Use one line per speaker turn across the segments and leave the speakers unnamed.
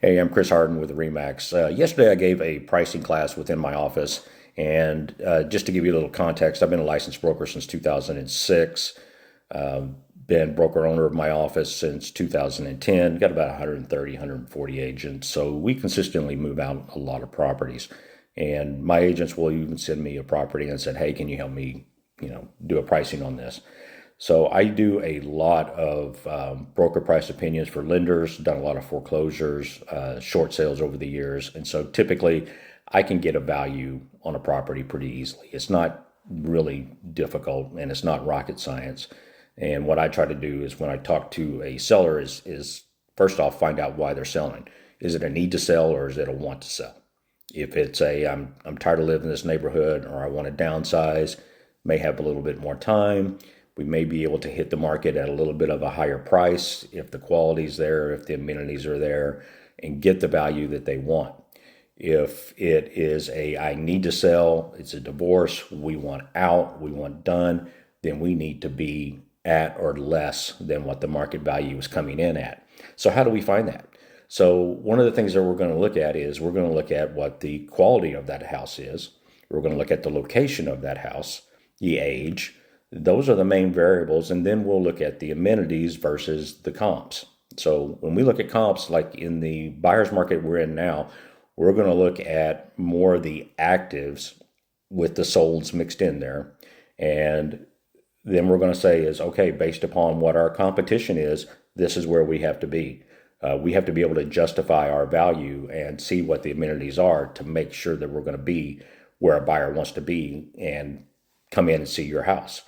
Hey, I'm Chris Harden with Remax. Yesterday, I gave a pricing class within my office, and just to give you a little context, I've been a licensed broker since 2006. Been broker owner of my office since 2010. Got about 130, 140 agents, so we consistently move out a lot of properties. And my agents will even send me a property and said, "Hey, can you help me, do a pricing on this?" So I do a lot of broker price opinions for lenders, done a lot of foreclosures, short sales over the years. And so typically I can get a value on a property pretty easily. It's not really difficult and it's not rocket science. And what I try to do is when I talk to a seller is first off, find out why they're selling. Is it a need to sell or is it a want to sell? If it's I'm tired of living in this neighborhood or I want to downsize, may have a little bit more time. We may be able to hit the market at a little bit of a higher price if the quality's there, if the amenities are there, and get the value that they want. If it is I need to sell, it's a divorce, we want out, we want done, then we need to be at or less than what the market value is coming in at. So how do we find that? So one of the things that we're going to look at is we're going to look at what the quality of that house is. We're going to look at the location of that house, the age. Those are the main variables, and then we'll look at the amenities versus the comps. So when we look at comps, like in the buyer's market we're in now, we're going to look at more of the actives with the solds mixed in there. And then we're going to say is, okay, based upon what our competition is, this is where we have to be. We have to be able to justify our value and see what the amenities are to make sure that we're going to be where a buyer wants to be and come in and see your house.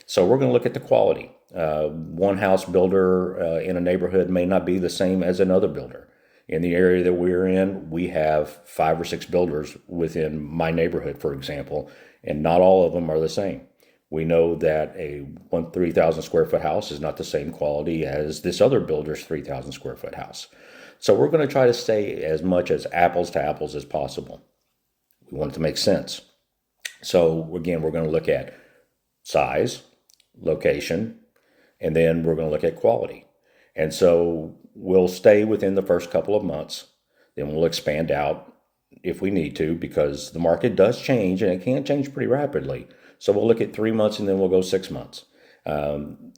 So we're going to look at the quality. One house builder in a neighborhood may not be the same as another builder. In the area that we're in, we have 5 or 6 builders within my neighborhood, for example, and not all of them are the same. We know that a 3,000 square foot house is not the same quality as this other builder's 3,000 square foot house. So we're going to try to stay as much as apples to apples as possible. We want it to make sense. So again, we're going to look at size, location, and then we're going to look at quality. And so we'll stay within the first couple of months, then we'll expand out if we need to, because the market does change and it can change pretty rapidly. So we'll look at 3 months and then we'll go 6 months.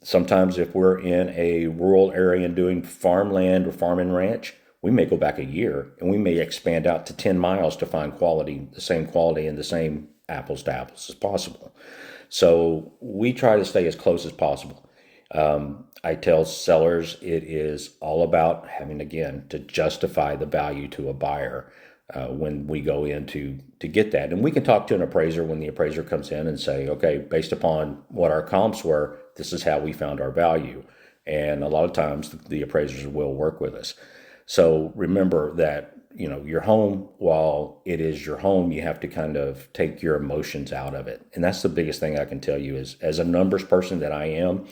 Sometimes if we're in a rural area and doing farmland or farm and ranch, we may go back a year and we may expand out to 10 miles to find quality, the same quality and the same apples to apples as possible. So we try to stay as close as possible. I tell sellers it is all about having, again, to justify the value to a buyer when we go in to get that. And we can talk to an appraiser when the appraiser comes in and say, okay, based upon what our comps were, this is how we found our value. And a lot of times the appraisers will work with us. So remember that, your home, while it is your home, you have to kind of take your emotions out of it. And that's the biggest thing I can tell you is, as a numbers person that I am,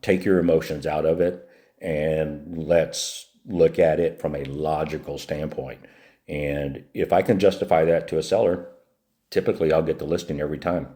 take your emotions out of it and let's look at it from a logical standpoint. And if I can justify that to a seller, typically I'll get the listing every time.